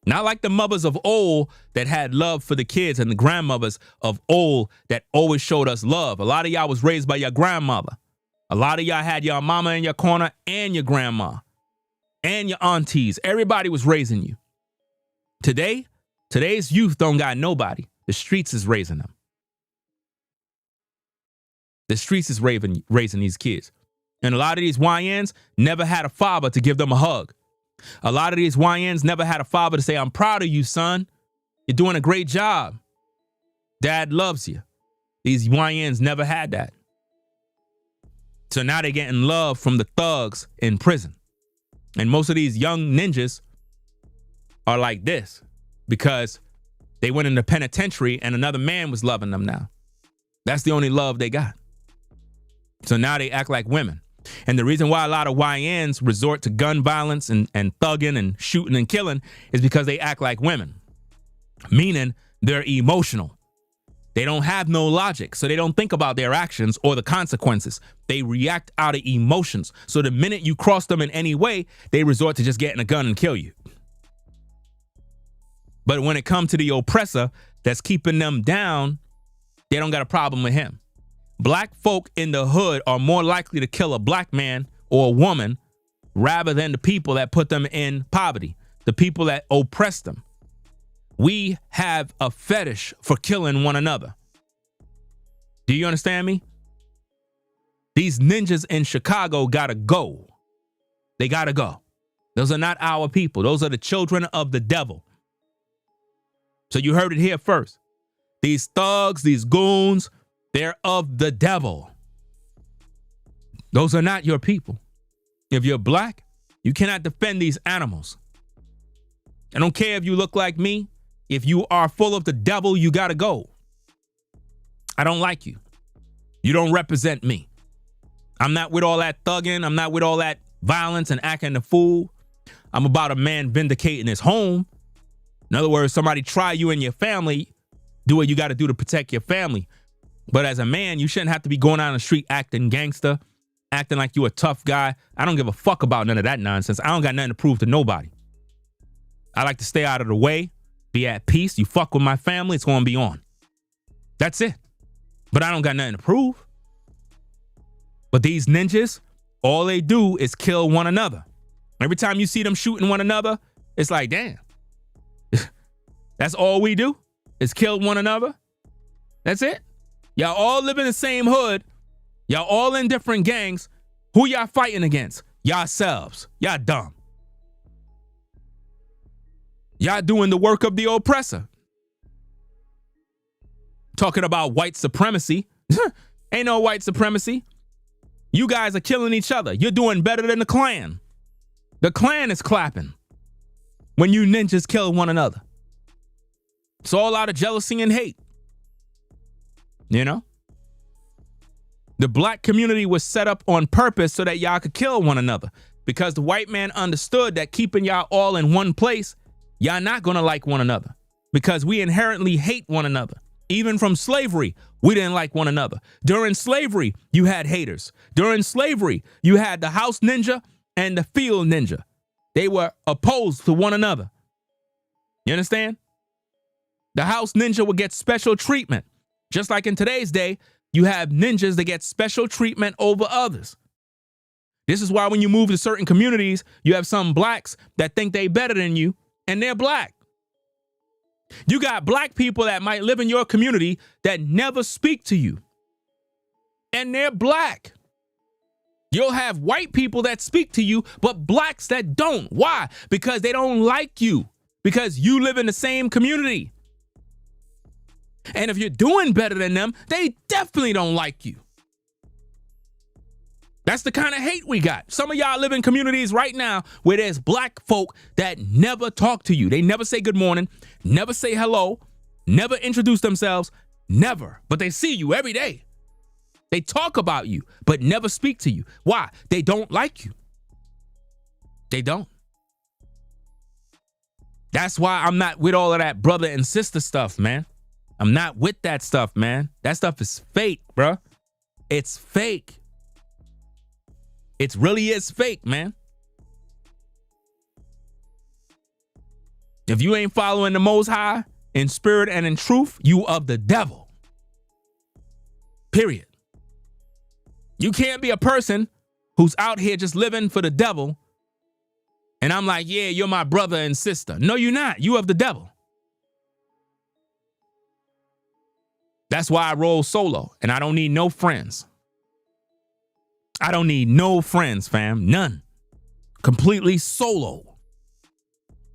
Not like the mothers of old that had love for the kids and the grandmothers of old that always showed us love. A lot of y'all was raised by your grandmother. A lot of y'all had your mama in your corner and your grandma and your aunties. Everybody was raising you. Today's youth don't got nobody. The streets is raising them. The streets is raising these kids. And a lot of these YNs never had a father to give them a hug. A lot of these YNs never had a father to say, I'm proud of you, son. You're doing a great job. Dad loves you. These YNs never had that. So now they're getting love from the thugs in prison. And most of these young ninjas are like this because they went in the penitentiary and another man was loving them now. That's the only love they got. So now they act like women. And the reason why a lot of YNs resort to gun violence and thugging and shooting and killing is because they act like women. Meaning they're emotional. They don't have no logic, so they don't think about their actions or the consequences. They react out of emotions. So the minute you cross them in any way, they resort to just getting a gun and kill you. But when it comes to the oppressor that's keeping them down, they don't got a problem with him. Black folk in the hood are more likely to kill a black man or a woman rather than the people that put them in poverty, the people that oppress them. We have a fetish for killing one another. Do you understand me? These ninjas in Chicago gotta go. They gotta go. Those are not our people. Those are the children of the devil. So you heard it here first. These thugs, these goons, they're of the devil. Those are not your people. If you're black, you cannot defend these animals. I don't care if you look like me. If you are full of the devil, you gotta go. I don't like you. You don't represent me. I'm not with all that thugging. I'm not with all that violence and acting the fool. I'm about a man vindicating his home. In other words, somebody try you and your family, do what you gotta do to protect your family. But as a man, you shouldn't have to be going out on the street acting gangster, acting like you a tough guy. I don't give a fuck about none of that nonsense. I don't got nothing to prove to nobody. I like to stay out of the way. Be at peace. You fuck with my family, it's gonna be on. That's it. But I don't got nothing to prove. But these ninjas, all they do is kill one another. Every time you see them shooting one another, it's like, damn. That's all we do is kill one another. That's it. Y'all all live in the same hood. Y'all all in different gangs. Who y'all fighting against? Yourselves. Y'all dumb. Y'all doing the work of the oppressor. Talking about white supremacy. Ain't no white supremacy. You guys are killing each other. You're doing better than the Klan. The Klan is clapping when you ninjas kill one another. It's all out of jealousy and hate. You know? The black community was set up on purpose so that y'all could kill one another. Because the white man understood that keeping y'all all in one place, y'all not gonna like one another. Because we inherently hate one another. Even from slavery, we didn't like one another. During slavery, you had haters. During slavery, you had the house ninja and the field ninja. They were opposed to one another. You understand? The house ninja would get special treatment. Just like in today's day, you have ninjas that get special treatment over others. This is why when you move to certain communities, you have some blacks that think they better than you, and they're black. You got black people that might live in your community that never speak to you, and they're black. You'll have white people that speak to you, but blacks that don't. Why? Because they don't like you, because you live in the same community. And if you're doing better than them, they definitely don't like you. That's the kind of hate we got. Some of y'all live in communities right now where there's black folk that never talk to you. They never say good morning, never say hello, never introduce themselves, never. But they see you every day. They talk about you, but never speak to you. Why? They don't like you. They don't. That's why I'm not with all of that brother and sister stuff, man. I'm not with that stuff, man. That stuff is fake, bro. It's fake. It really is fake, man. If you ain't following the Most High in spirit and in truth, you of the devil. Period. You can't be a person who's out here just living for the devil. And I'm like, yeah, you're my brother and sister. No, you're not. You of the devil. That's why I roll solo and I don't need no friends. I don't need no friends, fam. None. Completely solo.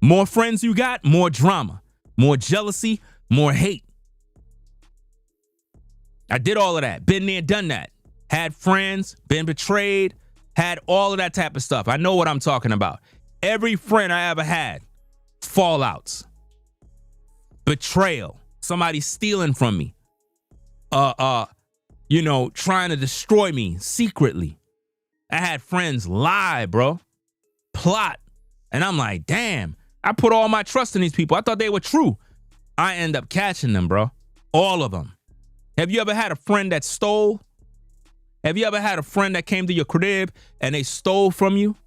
More friends you got, more drama, more jealousy, more hate. I did all of that. Been there, done that. Had friends, been betrayed, had all of that type of stuff. I know what I'm talking about. Every friend I ever had, fallouts, betrayal, somebody stealing from me, trying to destroy me secretly. I had friends lie, bro, plot. And I'm like, damn, I put all my trust in these people. I thought they were true. I end up catching them, bro. All of them. Have you ever had a friend that stole? Have you ever had a friend that came to your crib and they stole from you?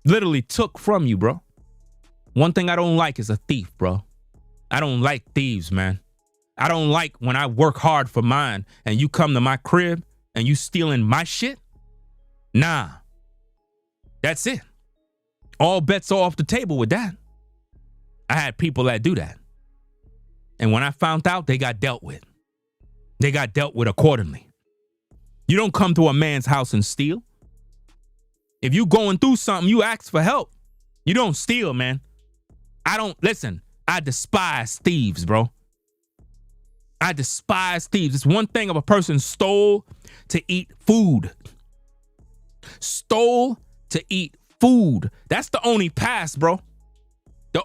Literally took from you, bro. One thing I don't like is a thief, bro. I don't like thieves, man. I don't like when I work hard for mine and you come to my crib and you stealing my shit. Nah. That's it. All bets are off the table with that. I had people that do that. And when I found out, they got dealt with. They got dealt with accordingly. You don't come to a man's house and steal. If you going through something, you ask for help. You don't steal, man. I despise thieves, bro. I despise thieves. It's one thing if a person stole to eat food. Stole to eat food. That's the only pass, bro. The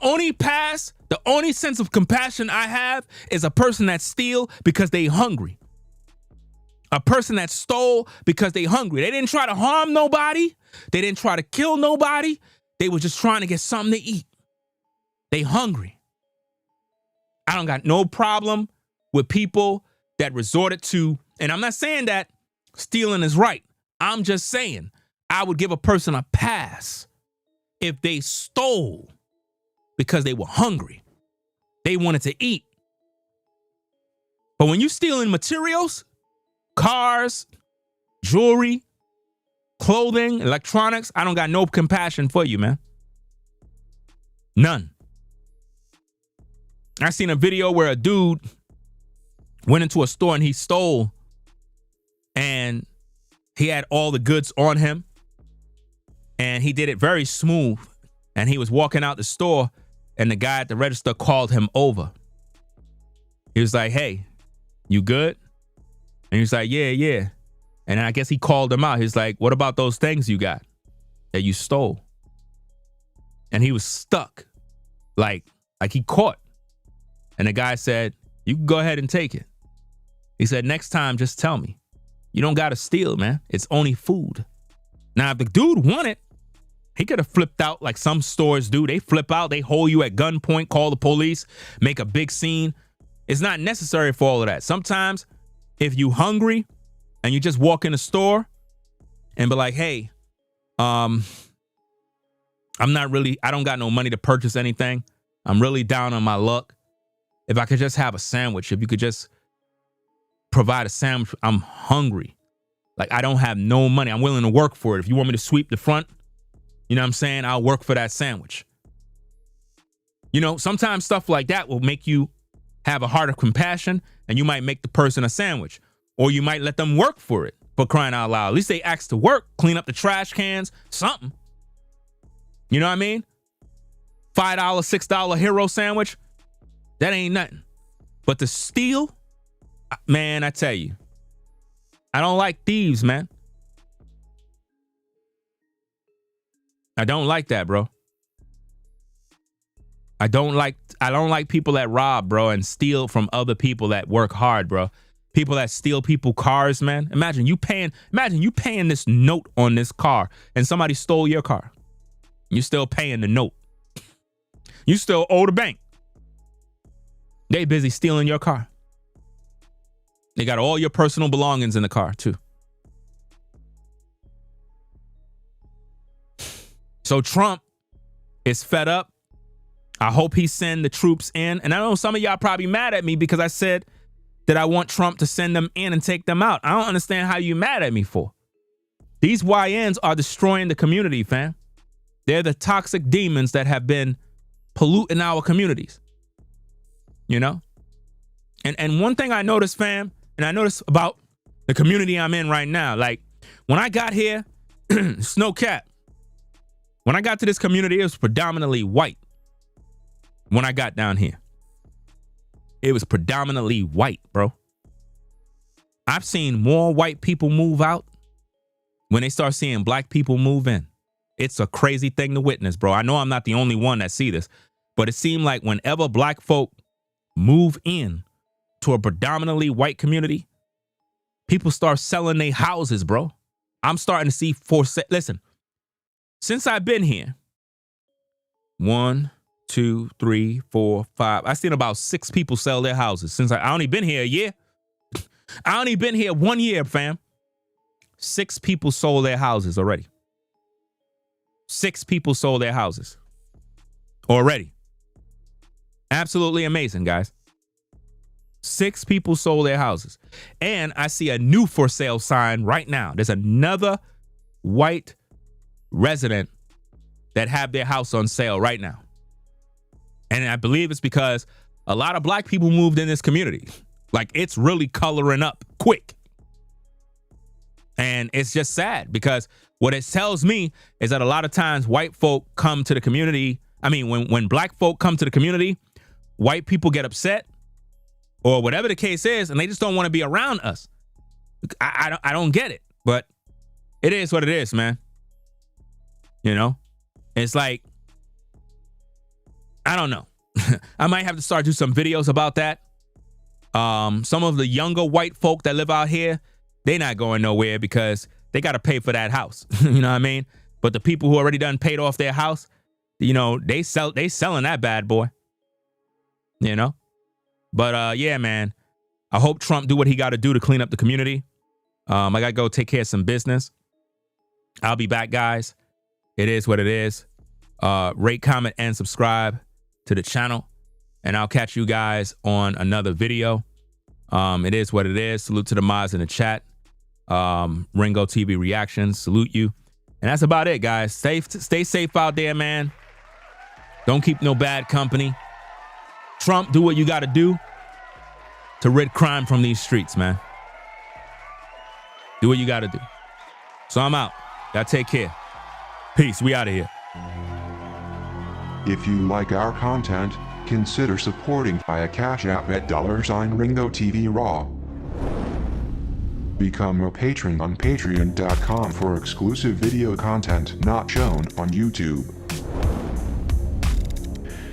only sense of compassion I have is a person that steal because they hungry. A person that stole because they hungry. They didn't try to harm nobody. They didn't try to kill nobody. They were just trying to get something to eat. They hungry. I don't got no problem with people that resorted to, and I'm not saying that stealing is right. I'm just saying I would give a person a pass if they stole because they were hungry. They wanted to eat. But when you stealing materials, cars, jewelry, clothing, electronics, I don't got no compassion for you, man. None. I seen a video where a dude went into a store and he stole, and he had all the goods on him, and he did it very smooth. And he was walking out the store, and the guy at the register called him over. He was like, "Hey, you good?" And he was like, yeah. And I guess he called him out. He's like, "What about those things you got that you stole?" And he was stuck, like he caught. And the guy said, "You can go ahead and take it." He said, "Next time, just tell me. You don't got to steal, man. It's only food." Now, if the dude wanted, he could have flipped out like some stores do. They flip out, they hold you at gunpoint, call the police, make a big scene. It's not necessary for all of that. Sometimes, if you hungry and you just walk in the store and be like, "Hey, I don't got no money to purchase anything. I'm really down on my luck. If I could just have a sandwich, if you could just provide a sandwich, I'm hungry. Like, I don't have no money. I'm willing to work for it. If you want me to sweep the front, you know what I'm saying? I'll work for that sandwich." You know, sometimes stuff like that will make you have a heart of compassion, and you might make the person a sandwich, or you might let them work for it, for crying out loud. At least they asked to work, clean up the trash cans, something. You know what I mean? $5, $6 hero sandwich, that ain't nothing. But to steal, man, I tell you, I don't like thieves, man. I don't like that, bro. I don't like people that rob, bro, and steal from other people that work hard, bro. People that steal people cars, man. Imagine you paying this note on this car and somebody stole your car. You're still paying the note. You still owe the bank. They busy stealing your car. They got all your personal belongings in the car too. So Trump is fed up. I hope he send the troops in. And I know some of y'all probably mad at me because I said that I want Trump to send them in and take them out. I don't understand how you mad at me for. These YNs are destroying the community, fam. They're the toxic demons that have been polluting our communities. You know? And one thing I noticed, fam, and I noticed about the community I'm in right now, like when I got here, snow cap. When I got to this community, it was predominantly white. When I got down here, it was predominantly white, bro. I've seen more white people move out when they start seeing black people move in. It's a crazy thing to witness, bro. I know I'm not the only one that see this, but it seemed like whenever black folk move in to a predominantly white community, people start selling their houses, bro. I'm starting to see listen, since I've been here, 1, 2, 3, 4, 5. I've seen about 6 people sell their houses since I only been here a year. I only been here 1 year, fam. 6 people sold their houses already. 6 people sold their houses already. Absolutely amazing, guys. 6 people sold their houses. And I see a new for sale sign right now. There's another white resident that have their house on sale right now. And I believe it's because a lot of black people moved in this community. Like, it's really coloring up quick. And it's just sad because what it tells me is that a lot of times white folk come to the community. I mean, when black folk come to the community, white people get upset or whatever the case is, and they just don't want to be around us. I don't get it, but it is what it is, man. You know, it's like, I don't know. I might have to start do some videos about that. Some of the younger white folk that live out here, they're not going nowhere because they got to pay for that house. You know what I mean? But the people who already done paid off their house, you know, they selling that bad boy. You know? But yeah, man, I hope Trump do what he got to do to clean up the community. I got to go take care of some business. I'll be back, guys. It is what it is. Rate, comment, and subscribe to the channel. And I'll catch you guys on another video. It is what it is. Salute to the mods in the chat. Ringo TV reactions. Salute you. And that's about it, guys. Stay safe out there, man. Don't keep no bad company. Trump, do what you got to do to rid crime from these streets, man. Do what you got to do. So I'm out. Y'all take care. Peace. We out of here. If you like our content, consider supporting via Cash App at $RingoTV Raw. Become a patron on patreon.com for exclusive video content not shown on YouTube.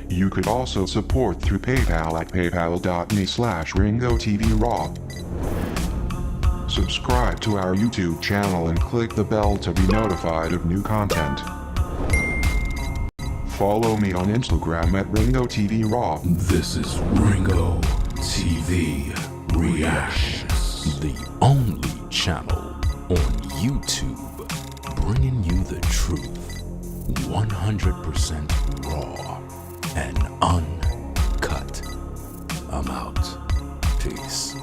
You could also support through PayPal at paypal.me/RingoTVRaw. Subscribe to our YouTube channel and click the bell to be notified of new content. Follow me on Instagram at RingoTVRaw. This is Ringo TV Reactions, the only channel on YouTube bringing you the truth 100% raw and uncut. I'm out. Peace.